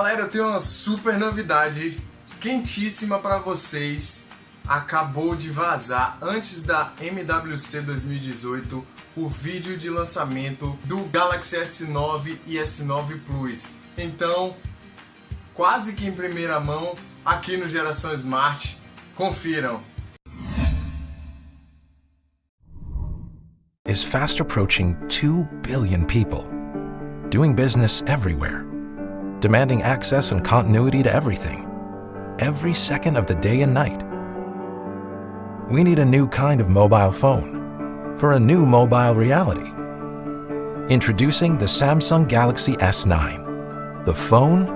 Galera, eu tenho uma super novidade quentíssima para vocês. Acabou de vazar, antes da MWC 2018, o vídeo de lançamento do Galaxy S9 e S9 Plus. Então, quase que em primeira mão, aqui no Geração Smart, confiram. Is fast approaching 2 billion people, doing business everywhere, demanding access and continuity to everything, every second of the day and night. We need a new kind of mobile phone for a new mobile reality. Introducing the Samsung Galaxy S9, the phone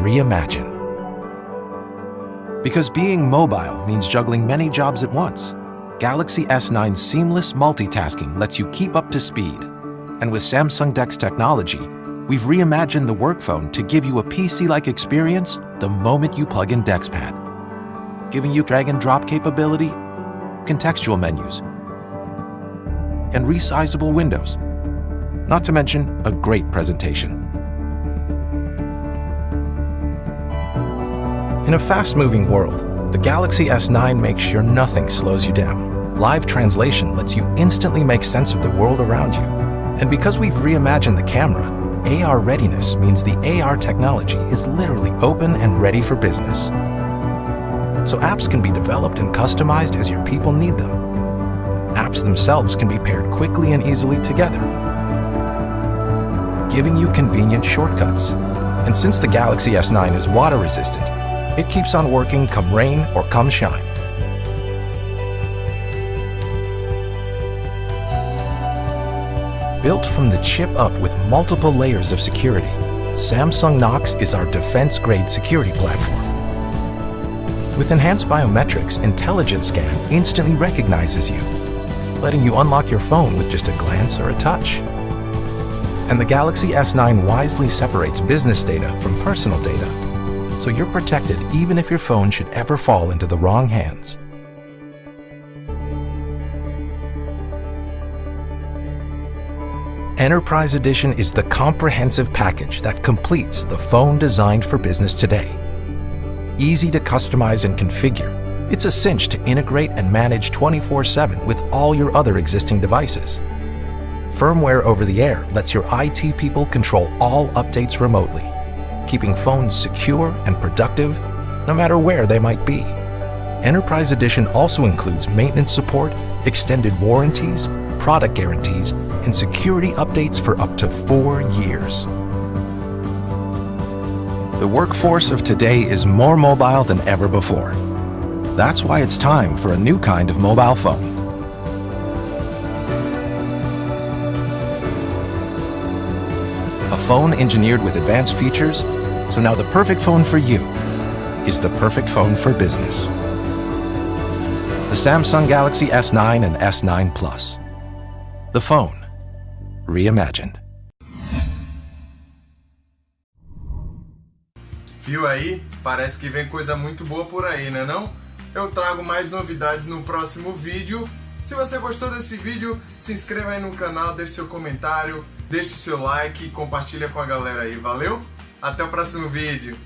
reimagined. Because being mobile means juggling many jobs at once, Galaxy S9's seamless multitasking lets you keep up to speed. And with Samsung DeX technology, we've reimagined the work phone to give you a PC-like experience the moment you plug in DeXPad, giving you drag and drop capability, contextual menus, and resizable windows, not to mention a great presentation. In a fast-moving world, the Galaxy S9 makes sure nothing slows you down. Live translation lets you instantly make sense of the world around you. And because we've reimagined the camera, AR readiness means the AR technology is literally open and ready for business. So apps can be developed and customized as your people need them. Apps themselves can be paired quickly and easily together, giving you convenient shortcuts. And since the Galaxy S9 is water resistant, it keeps on working come rain or come shine. Built from the chip up with multiple layers of security, Samsung Knox is our defense-grade security platform. With enhanced biometrics, Intelligent Scan instantly recognizes you, letting you unlock your phone with just a glance or a touch. And the Galaxy S9 wisely separates business data from personal data, so you're protected even if your phone should ever fall into the wrong hands. Enterprise Edition is the comprehensive package that completes the phone designed for business today. Easy to customize and configure, it's a cinch to integrate and manage 24/7 with all your other existing devices. Firmware over the air lets your IT people control all updates remotely, keeping phones secure and productive no matter where they might be. Enterprise Edition also includes maintenance support, extended warranties, product guarantees, and security updates for up to 4 years. The workforce of today is more mobile than ever before. That's why it's time for a new kind of mobile phone. A phone engineered with advanced features, so now the perfect phone for you is the perfect phone for business. The Samsung Galaxy S9 and S9 Plus. The phone reimagined. Viu aí? Parece que vem coisa muito boa por aí, né não? Eu trago mais novidades no próximo vídeo. Se você gostou desse vídeo, se inscreva aí no canal, deixe seu comentário, deixe seu like e compartilha com a galera aí, valeu? Até o próximo vídeo!